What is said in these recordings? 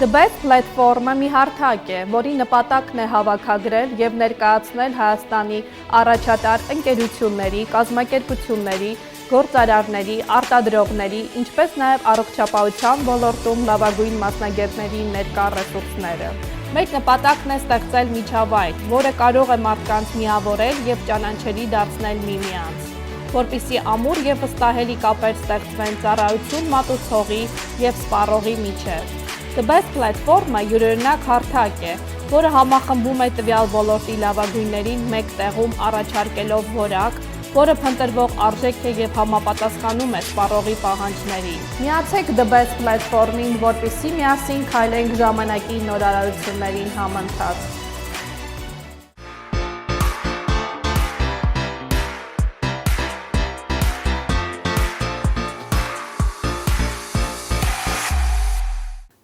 The Best Platform-ը մի հարթակ է, որի նպատակն է հավաքագրել եւ ներկայացնել Հայաստանի առաջատար ընկերությունների, կազմակերպությունների, գործարարների, արտադրողների, ինչպես նաեւ առողջապահության ոլորտում լավագույն մասնագետների ներկա ռեսուրսները։ Մեր նպատակն է ստեղծել միջավայր, որը կարող է մարդկանց միավորել եւ ճանաչելի դարձնել միմյանց, որպեսզի ամուր եւ վստահելի կապեր ստեղծվեն ծառայություն մատուցողի եւ սպառողի միջեւ։ The Best Platform-ը յուրօրինակ հարթակ է, որը համախմբում է տվյալ ոլորտի լավագույններին մեկ տեղում առաջարկելով որակ, որը փնտրվող արժեք է եւ համապատասխանում է սպառողի պահանջներին։ Միացեք The Best Platform-ին, որպեսզի միասին քայլենք ժամանակի նորարարություններին համընթաց։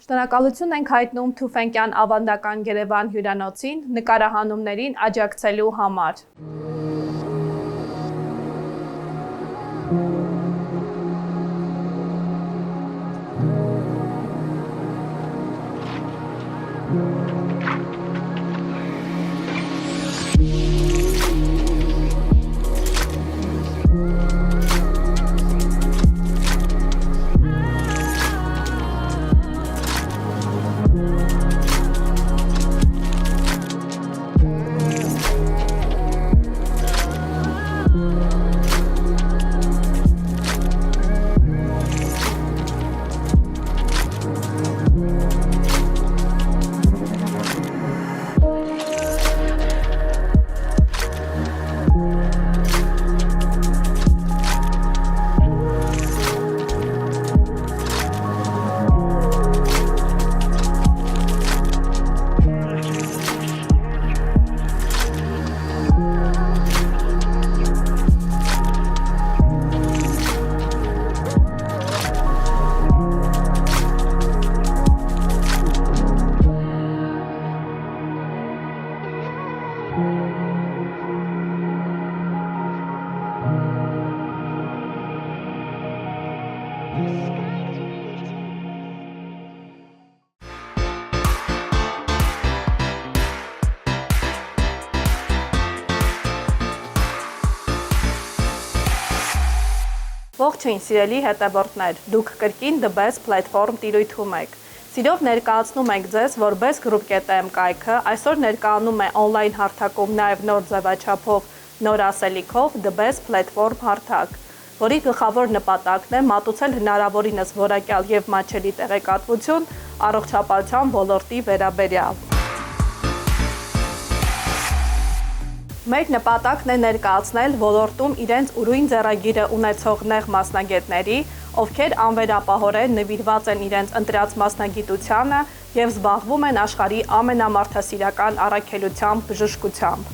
Շնորհակալություն ենք հայտնում Թուֆենկյան ավանդական Երևան հյուրանոցին նկարահանումներին աջակցելու համար։ Ողջույն սիրելի հետևորդներ, դուք կրկին The Best Platform տիրույթում եք։ Սիրով ներկայացնում ենք ձեզ, որ best.group.am կայքը այսօր ներկայանում է on-line հարթակում նաև նոր ձևաչափով, նոր ասելիքով The Best Platform հարթակ, որի գլխավոր նպատակն է մատուցել հնարավորինս որակյալ եւ մատչելի տեղեկատվություն առողջապահության ոլորտի վերաբերյալ։ Մեր նպատակն է ներկայացնել ոլորտում իրենց ուրույն ձեռագիրը ունեցող նեղ մասնագետների, ովքեր անվերապահորեն նվիրված են իրենց ընտրած մասնագիտությանը եւ զբաղվում են աշխարհի ամենամարդասիրական առաքելությամբ բժշկությամբ։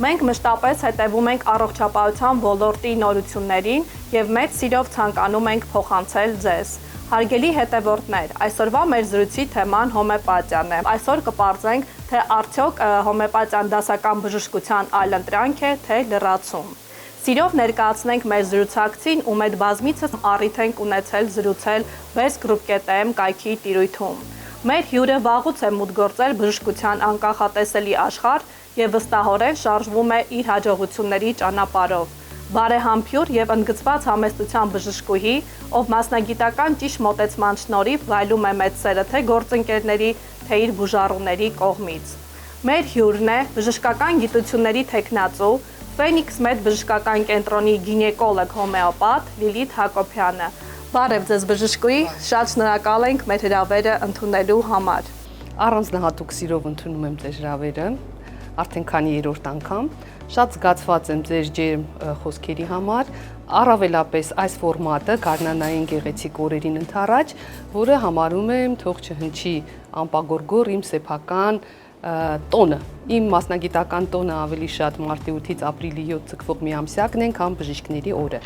Մենք մշտապես հետևում ենք առողջապահության ոլորտի նորություններին եւ մեծ սիրով ցանկանում ենք փոխանցել ձեզ։ Հարգելի հետևորդներ, այսօրվա մեր զրույցի թեման հոմեոպաթիան է։ Այսօր կպարզենք, թե արդյոք հոմեոպաթիան դասական բժշկության այլընտրանք է, թե լրացում։ Սիրով ներկայացնենք մեր զրուցակցին, ում հետ բազմիցս առիթ ենք ունեցել զրուցել best.group.am կայքի տիրույթում։ Մեր հյուրը վաղուց է մուտք գործել բժշկության անկախատեսելի աշխարհ եւ վստահորեն շարժվում է իր հաջողությունների ճանապարհով։ Բարեհամբույր եւ ընդգծված համեստության բժշկուհի, ով մասնագիտական ճիշտ մոտեցման շնորհիվ վայելում է մեծ սերը թե գործընկերների, թե իր բուժառուների կողմից։ Մեր հյուրն է բժշկական գիտությունների թեկնածու, Phoenix Med բժշկական կենտրոնի գինեկոլոգ հոմեոպաթ Լիլիթ Հակոբյանը։ Բարև ձեզ բժշկուհի, շատ շնորհակալ ենք մեր հրավերը ընդունելու համար։ Առանձնահատուկ սիրով ընդունում եմ ձեր հրավերը, արդեն քանի երրորդ անգամ։ Շատ զգացված եմ ձեր ջերմ խոսքերի համար, առավելապես այս ֆորմատը գարնանային գեղեցիկ օրերին ընդառաջ, որը համարում եմ թող չհնչի անպագորգոր իմ սեփական տոնը։ Իմ մասնագիտական տոնը ավելի շատ մարտի 8-ից ապրիլի 7 ցկվող մի ամսյակն են, քան բժիշկների օրը։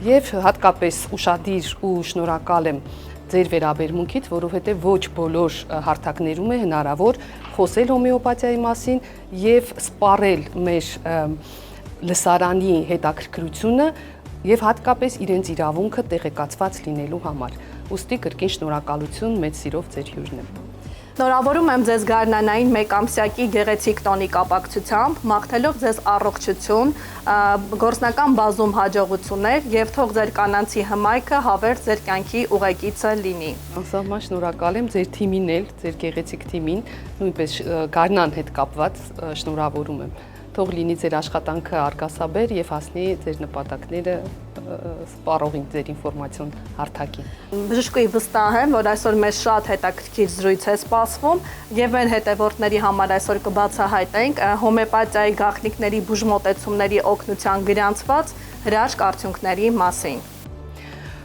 Եվ հատկապես ուշադիր ու շնորհակալ եմ ձեր վերաբերմունքից, որովհետև ոչ բոլոր հարթակներում է հնարավոր խոսել հոմեոպաթիայի մասին եւ սպառել մեր լսարանի հետաքրքրությունը եւ հատկապես իրենց իրավունքը տեղեկացված լինելու համար։ ուստի կրկին շնորհակալություն, մեծ սիրով ձեր հյուրն եմ։ Շնորհավորում եմ ձեզ գարնանային մեկ ամսյակի գեղեցիկ տոնի կապակցությամբ, մաղթելով ձեզ առողջություն, գործնական բազում հաջողություններ եւ թող ձեր կանանցի հմայքը հավերժ ձեր կյանքի ուղեկիցը լինի։ Անսահման շնորհակալ եմ ձեր թիմին էլ, ձեր գեղեցիկ թիմին, նույնպես գարնան հետ կապված շնորհավորում եմ։ Թող լինի ձեր աշխատանքը արգասաբեր եւ հասնի ձեր նպատակները սպառողին ձեր ինֆորմացիոն հարթակին։ Բժշկուհի վստահ եմ, որ այսօր մեզ շատ հետաքրքիր զրույց է սպասվում եւ այն հետևորդների համար այսօր կբացահայտենք հոմեոպաթիայի գաղտնիքների բուժմոտեցումների օգնությամբ գրանցված հրաշք արդյունքների մասին։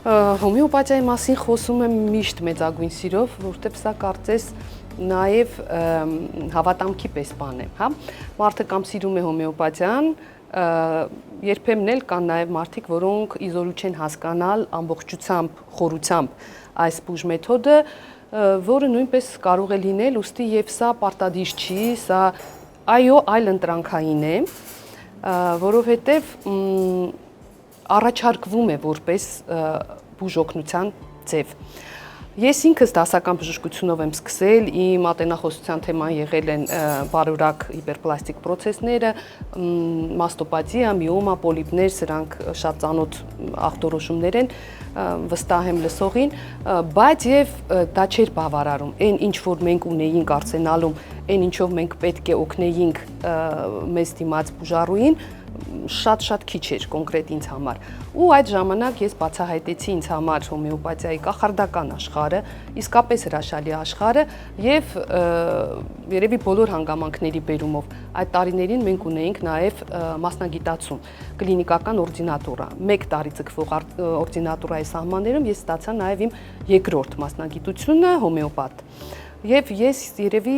Հոմեոպաթիայի մասին խոսում եմ միշտ մեծագույն սիրով, որովհետև սա կարծես նաև հավատամքի պես բան է, հա։ Մարդը կամ սիրում է հոմեոպաթիան, երբեմն էլ կան նաև մարդիկ, որոնք իզորու չեն հասկանալ ամբողջությամբ, խորությամբ այս բուժմեթոդը, որը նույնպես կարող է լինել, ուստի եւ սա պարտադիր չի, սա այո, այլընտրանքային է, որովհետև առաջարկվում է որպես բուժօգնության ձև։ Ես ինքս դասական բժշկությունով եմ սկսել, իմ ատենախոսության թեման եղել են բարորակ հիպերպլաստիկ պրոցեսները, մաստոպաթիա, միոմա, պոլիպներ, սրանք շատ ծանոթ ախտորոշումներ են, վստահ եմ լսողին, բայց եւ դա չէր բավարարում։ Այն ինչ որ մենք ունեինք արսենալում, այն ինչով մենք պետք է օգնեինք մեզ դիմաց բուժառուին, շատ քիչ էր կոնկրետ ինձ համար։ Ու այդ ժամանակ ես բացահայտեցի ինձ համար հոմեոպաթիայի կախարդական աշխարհը, իսկապես հրաշալի աշխարհը եւ երևի բոլոր հանգամանքների բերումով այդ տարիներին մենք ունեինք նաեւ մասնագիտացում, կլինիկական օրդինատուրա։ 1 տարի ցկվող օրդինատուրայի սահմաններում ես ստացա նաեւ իմ երկրորդ մասնագիտությունը հոմեոպաթ։ Եվ ես երևի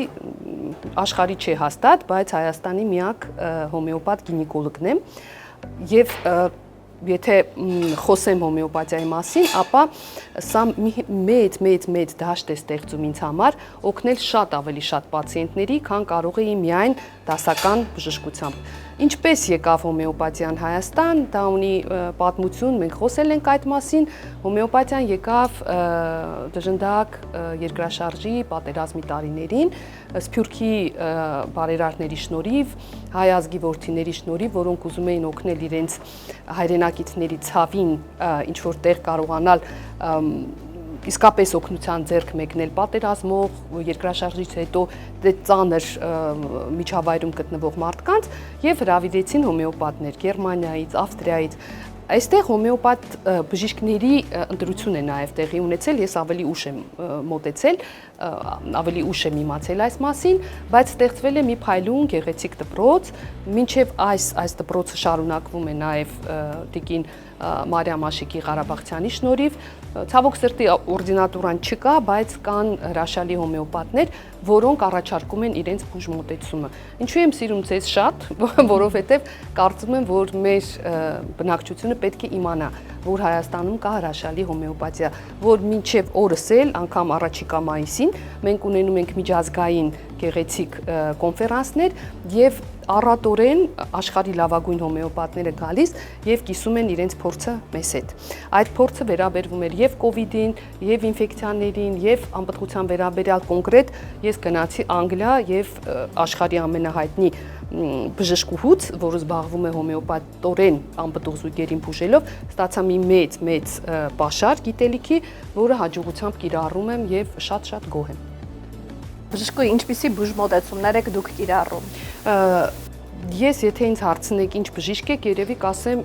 աշխարհի չէ հաստատ, բայց Հայաստանի միակ հոմեոպաթ գինեկոլոգն եմ եւ եթե խոսեմ հոմեոպաթիայի մասին, ապա սա մեծ դաշտ է ստեղծում ինձ համար օգնել շատ ավելի շատ պացիենտների, քան կարող էի միայն դասական բժշկությամբ։ Ինչպես եկավ հոմեոպաթիան Հայաստան, դա ունի պատմություն, մենք խոսել ենք այդ մասին, հոմեոպաթիան եկավ դժնդակ երկրաշարժի պատերազմի տարիներին, Սփյուռքի բարերարների շնորհիվ, հայ ազգի որդիների շնորհիվ, որոնք ուզում էին օգնել իրենց հայրենակիցների ցավին ինչ որ տեղ կարողանալ իսկապես օգնության ձեռք մեկնել պատերազմող, երկրաշարժից հետո ծանր միջավայրում գտնվող մարդկանց եւ հրավիրեցին հոմեոպաթներ Գերմանիայից, Ավստրիայից։ Այստեղ հոմեոպաթ բժիշկների ընտրություն է նաև տեղի ունեցել, ես ավելի ուշ եմ մոտեցել, ավելի ուշ եմ իմացել այս մասին, բայց ստեղծվել է մի փայլուն գեղեցիկ դպրոց, մինչև այս դպրոցը շարունակվում է նաև տիկին Մարիամ Աշիկի Ղարաբաղցյանի շնորհիվ, ցավոք սրտի օրդինատուրան չկա, բայց կան հրաշալի հոմեոպաթներ, որոնք առաջարկում են իրենց բուժմոտեցումը։ Ինչու եմ սիրում ձեզ շատ, որովհետև կարծում եմ, որ մեր բնակչությունը պետք է իմանա, որ Հայաստանում կա հրաշալի հոմեոպաթիա, որ մինչև օրս էլ, անգամ առաջիկա մայիսին, մենք ունենում ենք միջազգային գեղեցիկ կոնֆերանսներ եւ առատորեն աշխարհի լավագույն հոմեոպաթները գալիս եւ կիսում են իրենց փորձը մեզ հետ։ Այդ փորձը վերաբերվում էր եւ կովիդին, եւ ինֆեկցիաներին, եւ անպտղության վերաբերյալ կոնկրետ ես գնացի Անգլիա եւ աշխարհի ամենահայտնի բժշկուհուց, որը զբաղվում է հոմեոպաթորեն անպտուղ զույգերին բուժելով, ստացա մի մեծ պաշար գիտելիքի, որը հաջողությամբ կիրառում եմ եւ շատ գոհ եմ։ Բժշկուհի, ինչպիսի բուժմոտեցումներ եք դուք կիրառում։ Ես եթե ինձ հարցնեք ինչ բժիշկ եք, երևի կասեմ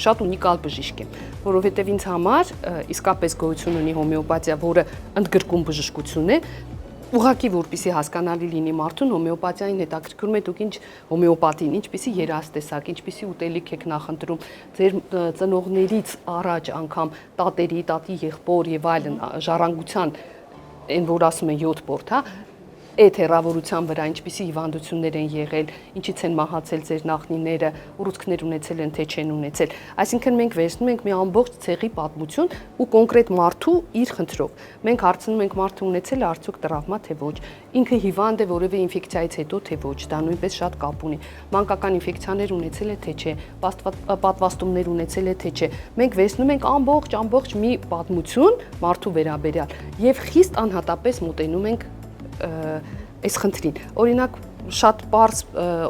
շատ ունիկալ բժիշկ եմ, որովհետև ինձ համար իսկապես գոյություն ունի հոմեոպաթիա, որը ընդգրկում բժշկություն է, ուղղակի որպեսզի հասկանալի լինի մարդուն, հոմեոպաթիային հետաքրքրում է դուք ինչ հոմեոպաթին, ինչպիսի երաշտեսակ, ինչպիսի ուտելիք եք նախընտրում, ձեր ծնողներից առաջ անգամ տատերի, տատի եղբոր եւ այլն ժառանգության, այն որ ասում են 7 բորդ, հա, այդ հեռավորության վրա ինչպիսի հիվանդություններ են եղել, ինչից են մահացել ձեր նախնիները, ուռուցքներ ունեցել են, թե չեն ունեցել։ Այսինքն մենք վերցնում ենք մի ամբողջ ցեղի պատմություն ու կոնկրետ մարդու իր խնդրով։ Մենք հարցնում ենք մարդը ունեցել է արդյոք տրավմա, թե ոչ, ինքը հիվանդ է որևէ ինֆեկցիայից հետո, թե ոչ, դա նույնպես շատ կապ ունի։ Մանկական ինֆեկցիաներ ունեցել է, թե չէ, պատվաստումներ ունեցել է, թե չէ։ Մենք վերցնում ենք ամբողջ մի պատմություն մարդու վերաբերյալ եւ խիստ անհատապես մոտենում ենք այս խնդրին։ Օրինակ շատ པարզ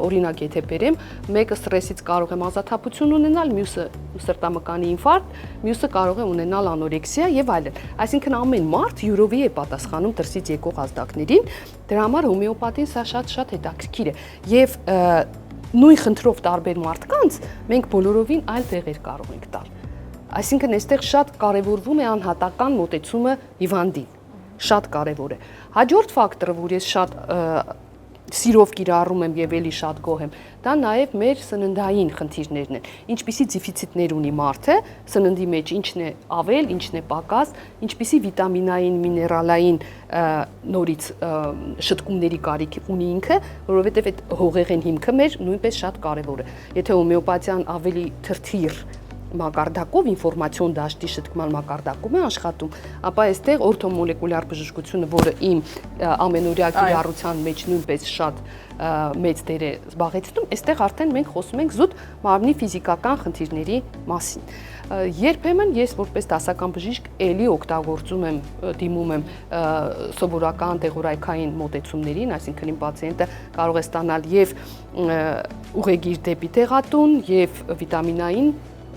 օրինակ եթե բերեմ, մեկը ստրեսից կարող է ազատափություն ունենալ, մյուսը սրտամկանի ինֆարկտ, մյուսը կարող է ունենալ անորեքսիա եւ այլն։ Այսինքն ամեն մարդ յուրովի է պատասխանում դրսից եկող ազդակներին, դրա համար հոմեոպաթին սա շատ հետաքրքիր է եւ նույն խնդրով տարբեր մարդկանց մենք բոլորովին այլ տեղեր կարող ենք տալ։ Այսինքն այստեղ շատ կարևորվում է անհատական մոտեցումը հիվանդին, շատ կարևոր է։ Հաջորդ ֆակտորը, որ ես շատ սիրով կիրառում եմ եւ էլի շատ գոհ եմ, դա նաեւ մեր սննդային խնդիրներն են։ Ինչպիսի դեֆիցիտներ ունի մարդը սննդի մեջ, ինչն է ավել, ինչն է պակաս, ինչպիսի վիտամինային, միներալային նորից շտկումների կարիք ունի ինքը, որովհետեւ այդ հողեղեն հիմքը մեր նույնպես շատ կարեւոր է։ Եթե հոմեոպաթիան ավելի թրթիռ մակարդակով ինֆորմացիոն դաշտի շտկման մակարդակում է աշխատում, ապա այստեղ օրթոմոլեկուլյար բժշկությունը, որը իմ ամենօրյա կիրառության մեջ նույնպես շատ մեծ դեր է զբաղեցնում, այստեղ արդեն մենք խոսում ենք զուտ մարմնի ֆիզիկական խնդիրների մասին։ Երբեմն ես որպես դասական բժիշկ էլի օգտագործում եմ, դիմում եմ սովորական դեղորայքային մոտեցումներին, այսինքն իմ պացիենտը կարող է ստանալ եւ ուղեգիր դեպի դեղատուն եւ վիտամինային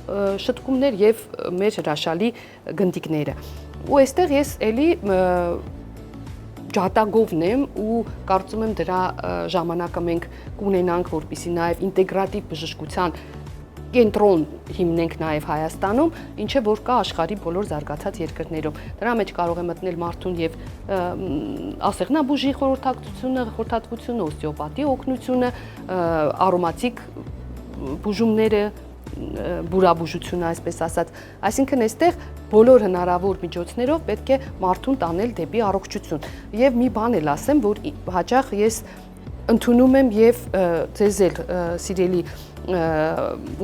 շտկումներ եւ մեր հրաշալի գնդիկները։ Ու այստեղ ես էլի ջատագովն եմ ու կարծում եմ դրա ժամանակը մենք կունենանք, որպեսզի նաեւ ինտեգրատիվ բժշկության կենտրոն հիմնենք նաեւ Հայաստանում, ինչը որ կա աշխարհի բոլոր զարգացած երկրներում։ Դրա մեջ կարող է մտնել մարդուն եւ ասեղնաբուժի խորհրդատվությունը, օստեոպաթի օգնությունը, արոմատիկ բուժումները, բուրաբուժությունը, այսպես ասած, այսինքն այստեղ բոլոր հնարավոր միջոցներով պետք է մարդուն տանել դեպի առողջություն։ Եվ մի բան էլ ասեմ, որ հաճախ ես ընդունում եմ եւ ձեզ էլ սիրելի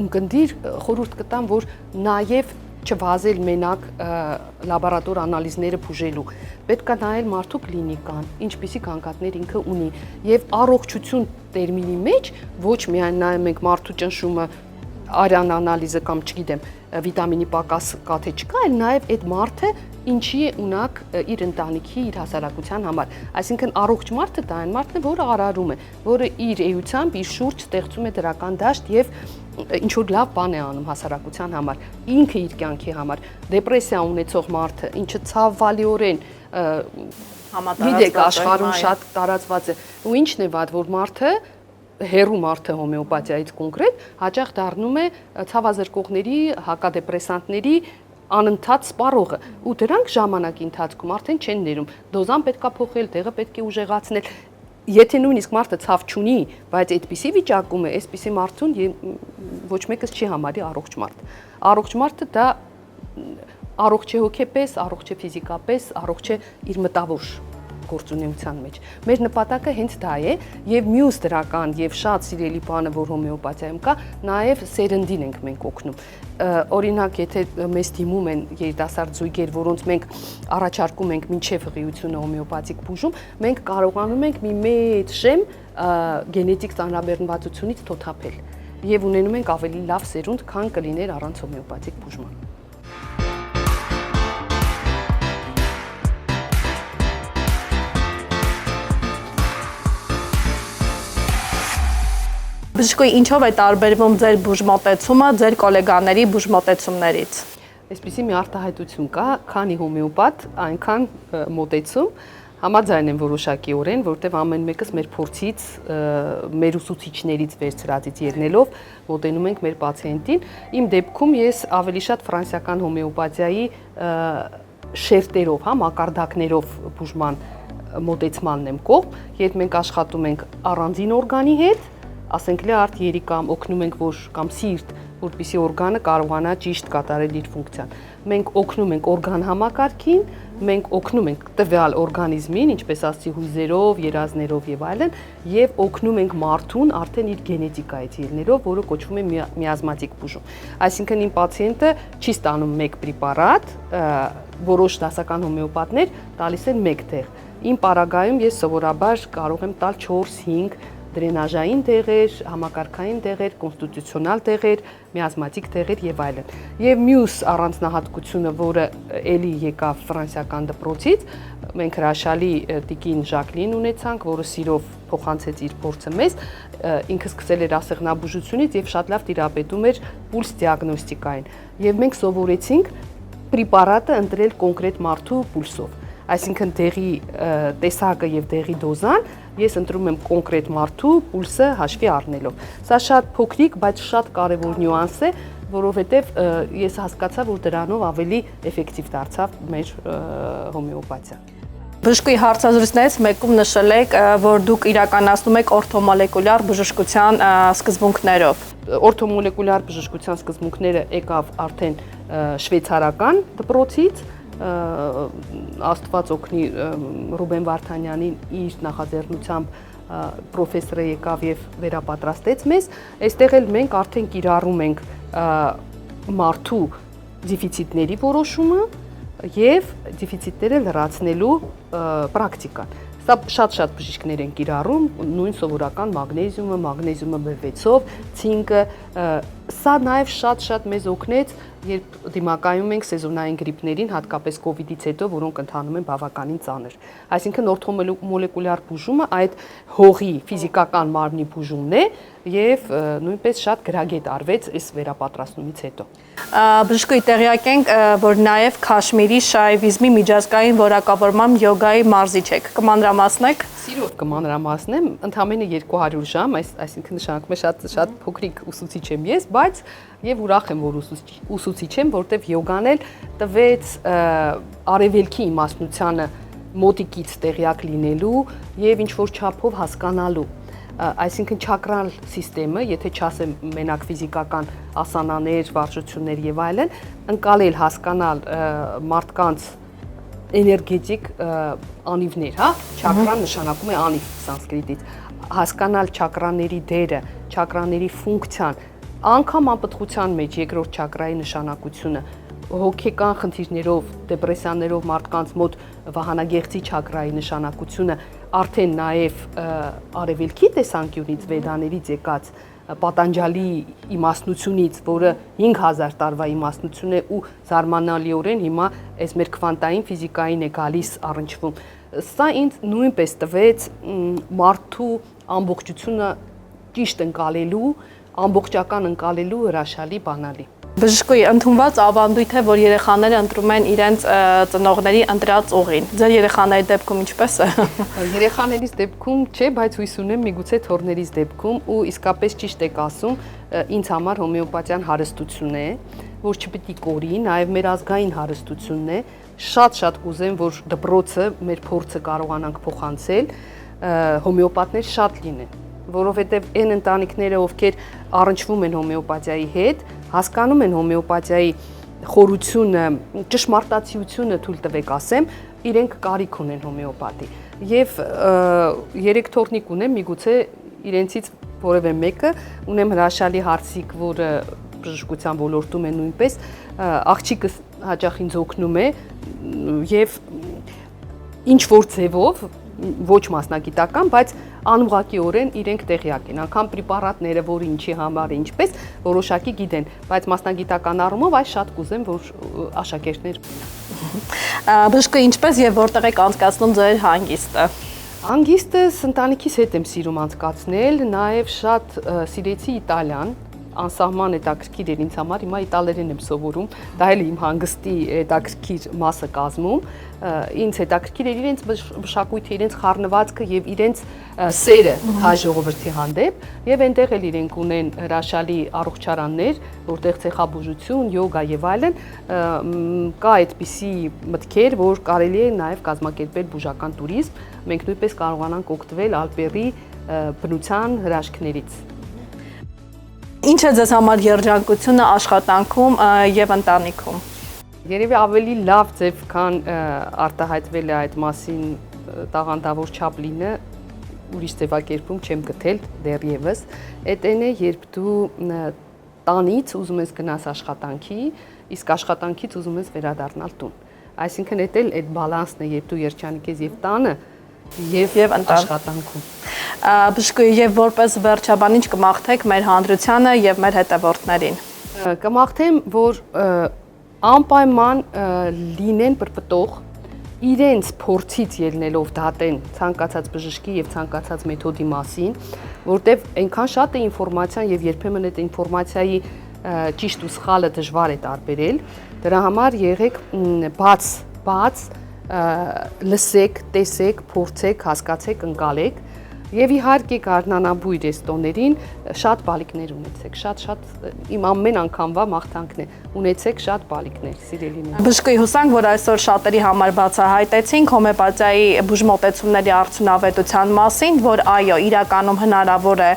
ունկնդիր խորհուրդ կտամ, որ նաեւ չվազել մենակ լաբորատոր անալիզները բուժելու։ Պետք է նայել մարդու կլինիկան, ինչպիսի կանգատներ ինքը ունի եւ առողջություն տերմինի մեջ ոչ միայն նայում ենք մարդու ճնշումը, արյան անալիզը կամ չգիտեմ վիտամինի պակաս կա թե չկա, այլ նաև այդ մարդը ինչի է ունակ իր ընտանիքի, իր հասարակության համար։ Այսինքն առողջ մարդը դա այն մարդն է, որը արարում է, որը իր էությամբ իր շուրջ ստեղծում է դրական դաշտ եւ ինչ որ լավ բան է անում հասարակության համար, ինքը իր կյանքի համար։ Դեպրեսիա ունեցող մարդը, ինչը ցավալիորեն գիտեք աշխարհում շատ տարածված է, ու ինչն է վատ, որ մարդը հերու մարդը հոմեոպաթիայից կոնկրետ հաճախ դառնում է ցավազրկողների, հակադեպրեսանտների անընդհատ սպառողը ու դրանք ժամանակի ընթացքում արդեն չեն ներում։ Դոզան պետքա փոխել, տեղը պետք է ուժեղացնել։ Եթե նույնիսկ մարդը ցավ չունի, բայց այդպիսի վիճակում է, այսպիսի մարդուն ոչ մեկս չի համարի առողջ մարդ։ Առողջ մարդը դա առողջ է հոգեպես, առողջ է ֆիզիկապես, առողջ է իր մտավոր գործունեության մեջ։ Մեր նպատակը հենց դա է եւ մյուս դրական եւ շատ սիրելի բանը, որ հոմեոպաթիայում կա, նաեւ սերնդին ենք մենք օգնում։ Օրինակ, եթե մեզ դիմում են երիտասարդ զույգեր, որոնց մենք առաջարկում ենք մինչև հղիությունը հոմեոպաթիկ բուժում, մենք կարողանում ենք մի մեծ շեմ գենետիկ ծանրաբեռնվածությունից թոթափել եւ ունենում ենք ավելի լավ սերունդ, քան կլիներ առանց հոմեոպաթիկ բուժման։ Բժշկուհի, ինչով է տարբերվում ձեր բուժմոտեցումը ձեր գոլեգաների բուժմոտեցումներից։ Այսպիսի մի արտահայտություն կա, քանի հոմեոպաթ, այնքան մոտեցում, համաձայն եմ որոշակիորեն, որտեղ ամեն մեկս մեր փորձից, մեր ուսուցիչներից վերցրածից ելնելով մոտենում ենք մեր պացիենտին։ Իմ դեպքում ես ավելի շատ ֆրանսիական հոմեոպաթիայի շերտերով, մակարդակներով բուժման մոտեցմանն եմ կողմ, երբ մենք աշխատում ենք առանձին օրգանի հետ, ասենք լյարդ երիկամ օգնում ենք որ կամ սիրտ, որպեսզի օրգանը կարողանա ճիշտ կատարել իր ֆունկցիան։ Մենք օգնում ենք օրգան համակարգին, մենք օգնում ենք տվյալ օրգանիզմին, ինչպես ասացի, հույզերով, երազներով եւ այլն, եւ օգնում ենք մարդուն արդեն իր գենետիկայից ելնելով, որը կոչվում է միազմատիկ բուժում։ Այսինքն իմ պացիենտը չի ստանում մեկ պրեպարատ, որոշ դասական հոմեոպաթներ տալիս են մեկ տեղ։ Իմ պարագայում ես սովորաբար կարող եմ տալ 4-5 դրենաժային տեղեր, համակարգային տեղեր, կոնստիտուցիոնալ տեղեր, միազմատիկ տեղեր եւ այլն։ Եվ մյուս առանձնահատկությունը, որը էլի եկավ ֆրանսիական դպրոցից, մենք հրաշալի տիկին Ժակլին ունեցանք, որը սիրով փոխանցեց իր փորձը մեզ, ինքը սկսել էր ասեղնաբուժությունից եւ շատ լավ տիրապետում էր պուլս դիագնոստիկային։ Եվ մենք սովորեցինք պրեպարատը ընտրել կոնկրետ մարդու պուլսով։ Այսինքն դեղի տեսակը եւ դեղի դոզան ես ընտրում եմ կոնկրետ մարդու պուլսը հաշվի առնելով։ Սա շատ փոքրիկ, բայց շատ կարևոր նյուանս է, որովհետեւ ես հասկացա, որ դրանով ավելի էֆեկտիվ դարձավ մեր հոմեոպաթիան։ Բժշկուի հարցազրույցներից մեկում նշել եք, որ դուք իրականացնում եք օրթոմոլեկուլյար բժշկության սկզբունքներով։ Օրթոմոլեկուլյար բժշկության սկզբունքները եկավ արդեն շվեյցարական դպրոցից, Աստված օգնի Ռուբեն Վարդանյանին իր նախաձեռնությամբ պրոֆեսորը եկավ եւ վերապատրաստեց մեզ, այստեղ էլ մենք արդեն կիրառում ենք մարդու դեֆիցիտների որոշումը եւ դեֆիցիտները լրացնելու պրակտիկան։ Սա շատ բժիշկներ են կիրառում, նույն սովորական մագնեզիումը B6-ով, ցինկը, սա նաեւ շատ մեզ օգնեց, երբ դիմակայում ենք սեզոնային գրիպներին, հատկապես կովիդից հետո, որոնք ընթանում են բավականին ծանր։ Այսինքն օրթոմոլեկուլյար բուժումը այդ հողի ֆիզիկական մարմնի բուժումն է եւ նույնպես շատ գրագետ արվեց այս վերապատրաստումից հետո։ Բժշկուի տեղյակ ենք, որ նաեւ Քաշմիրի շայվիզմի միջազգային որակավորման յոգայի մարզիչ եք։ Կմանրամասնեք։ Սիրով կմանրամասնեմ, ընդամենը 200 ժամ, այսինքն նշանակում է շատ փոքրիկ ուսուցիչ եմ ես, բայց եւ ուրախ եմ, որ ուսուցիչ եմ, որտեվ յոգան էլ տվեց արևելքի իմաստնությանը մոտիկից տեղյակ լինելու եւ ինչ որ չափով հասկանալու։ Այսինքն չակրալ սիստեմը, եթե չասեմ մենակ ֆիզիկական ասանաներ, վարժություններ եւ այլն, ընկալել, հասկանալ մարդկանց էներգետիկ անիվներ, հա, չակրան նշանակում է անիվ սանսկրիտից, հասկանալ չակրաների դերը, չակրաների ֆունկցիան, անգամ անպտղության մեջ երկրորդ չակրայի նշանակությունը, հոգեկան խնդիրներով, դեպրեսիաներով մարդկանց մոտ վահանագեղձի չակրայի նշանակությունը, արդեն նաև արևելքի տեսանկյունից վեդաներից եկած Պատանջալի իմաստնությունից, որը 5000 տարվա իմաստնություն է ու զարմանալիորեն հիմա այս մեր քվանտային ֆիզիկային է գալիս առնչվում։ Սա ինձ նույնպես տվեց մարդու ամբողջությունը ճիշտ ընկալելու, ամբողջական ընկալելու հրաշալի բանալի։ Բժշկուի ընդունված ավանդույթ է, որ երեխաները ընտրում են իրենց ծնողների ընտրած ուղին։ Ձեր երեխաների դեպքում ինչպես է։ Երեխաներիս դեպքում չէ, բայց հույս ունեմ միգուցե թոռներիս դեպքում ու իսկապես ճիշտ եք ասում, ինձ համար հոմեոպաթիան հարստություն է, որ չպիտի կորի, նաև մեր ազգային հարստությունն է։ Շատ կուզեմ, որ դպրոցը մեր փորձը կարողանանք փոխանցել, հոմեոպաթներ շատ լինեն, որովհետև այն ընտանիքները, ովքեր առնչվում են հոմեոպաթիայի հետ, հասկանում են հոմեոպաթիայի խորությունը, ճշմարտացիությունը թույլ տվեք ասեմ, իրենք կարիք ունեն հոմեոպաթի։ Եվ 3 թոռնիկ ունեմ, միգուցե իրենցից որևէ մեկը ունեմ հրաշալի հարցիկ, որը բժշկության ոլորտում է նույնպես, աղջիկս հաճախ ինձ օգնում է եւ ինչ որ ձևով ոչ մասնագիտական, բայց անուղղակիորեն իրենք տեղյակ են, անգամ պրեպարատները, որը ինչի համար է, ինչպես որոշակի գիտեն, բայց մասնագիտական առումով այս շատ կուզեմ, որ աշակերտներ։ Բժշկը ինչպես եւ որտեղ եք անցկացնում ձեր հանգիստը։ Հանգիստս ընտանիքիս հետ եմ սիրում անցկացնել, նաեւ շատ սիրեցի Իտալիան, անսահման հետաքրքիր էր ինձ համար, հիմա իտալերեն եմ սովորում, դա էլ իմ հանգստի հետաքրքիր մասը կազմում, ինձ հետաքրքիր էր իրենց մշակույթը, իրենց խառնվածքը եւ իրենց սերը հայ ժողովրդի հանդեպ եւ այնտեղ էլ իրենք ունեն հրաշալի առողջարաններ, որտեղ ցեխաբուժություն, յոգա եւ այլն, կա այդպիսի մտքեր, որ կարելի է նաեւ կազմակերպել բուժական туриզմ, մենք նույնպես կարողանանք օգտվել Ալպերի բնության հրաշքներից։ Ինչ է ձեզ համար երջանկությունը աշխատանքում եւ ընտանիքում։ Երևի ավելի լավ ձև, քան արտահայտվել է այդ մասին տաղանդավոր Չապլինը, ուրիշ ձևակերպում չեմ գտել դեռևս։ Այդ այն է, երբ դու տանից ուզում ես գնաս աշխատանքի, իսկ աշխատանքից ուզում ես վերադառնալ տուն։ Այսինքն այդ բալանսն է, երբ դու երջանիկ ես եւ տանը եւ աշխատանքում։ Բժշկուհի, եւ որպես վերջաբան ինչ կմաղթեք մեր հանրությանը եւ մեր հետևորդներին։ Կմաղթեմ, որ անպայման լինեն պրպտող, իրենց փորձից ելնելով դատեն ցանկացած բժշկի եւ ցանկացած մեթոդի մասին, որտեվ այնքան շատ է ինֆորմացիան եւ երբեմն այդ ինֆորմացիայի ճիշտ ու սխալը դժվար է տարբերել, դրա համար եղեք բաց, լսեք, տեսեք, փորձեք, հասկացեք, ընկալեք եւ իհարկե գարնանաբույր էստոներին շատ բալիկներ ունեցեք, շատ իմ ամեն անգամվա մաղթանքն է, ունեցեք շատ բալիկներ, սիրելիներ։ Բժշկուհի, հուսանք, որ այսօր շատերի համար բացահայտեցինք հոմեոպաթիայի բուժմոտեցումների արդյունավետության մասին, որ այո, իրականում հնարավոր է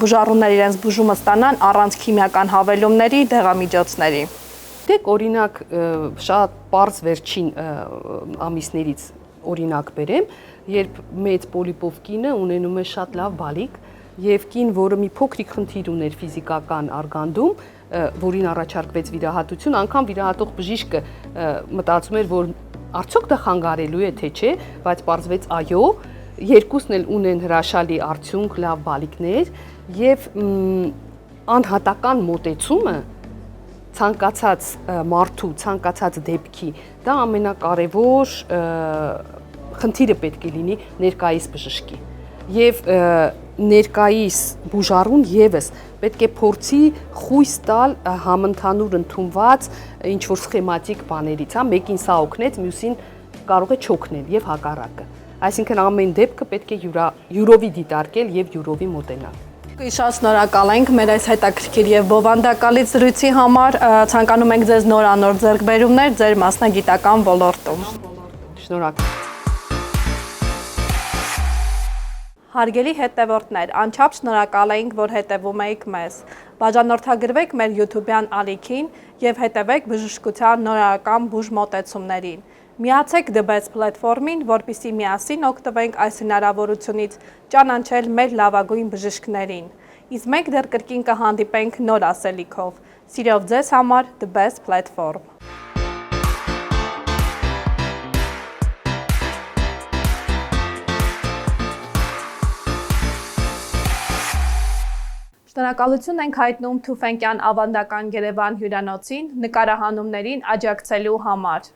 բուժառուներ իրենց բուժումը ստանան առանց քիմիական հավելումների, դեղամիջոցների։ Դեք օրինակ շատ պարզ վերջին ամիսներից օրինակ բերեմ, երբ մեծ պոլիպով կինը ունենում է շատ լավ բալիկ եւ կին, որը մի փոքրիկ խնդիր ուներ ֆիզիկական արգանդում, որին առաջարկվեց վիրահատություն, անգամ վիրահատող բժիշկը մտածում էր, որ արդյոք դա խանգարելու է թե չէ, բայց պարզվեց այո, երկուսն էլ ունեն հրաշալի արդյունք, լավ բալիկներ եւ անհատական մոտեցումը ցանկացած մարդու, ցանկացած դեպքի, դա ամենակարևոր խնդիրը պետք է լինի ներկայիս բժշկի։ Եվ ներկայիս բուժառուն եւս պետք է փորձի խույս տալ համընդհանուր ընդունված ինչ-որ սխեմատիկ բաներից, հա, մեկին սա օգնեց, մյուսին կարող է չօգնել եւ հակառակը։ Այսինքն ամեն դեպքը պետք է յուրովի դիտարկել եւ յուրովի մոտենալ։ Շատ շնորհակալ ենք մեր այս հետաքրքիր եւ բովանդակալից զրույցի համար, ցանկանում ենք ձեզ նորանոր ձեռքբերումներ ձեր մասնագիտական ոլորտում։ Շնորհակալ։ Հարգելի հետևորդներ, անչափ շնորհակալ ենք, որ հետևում եք մեզ։ Բաժանորդագրվեք մեր YouTube-յան ալիքին եւ հետևեք բժշկության նորարարական բուժմոտեցումներին։ Միացեք The Best Platform-ին, որպեսզի միասին օգտվենք այս հնարավորությունից ճանաչել մեր լավագույն բժիշկներին։ Իսկ մենք դեռ կրկին կհանդիպենք նոր ասելիքով։ Սիրով ձեզ համար The Best Platform։ Շնորհակալություն ենք հայտնում Թուֆենկյան ավանդական Երևան հյուրանոցին նկարահանումներին աջակցելու համար։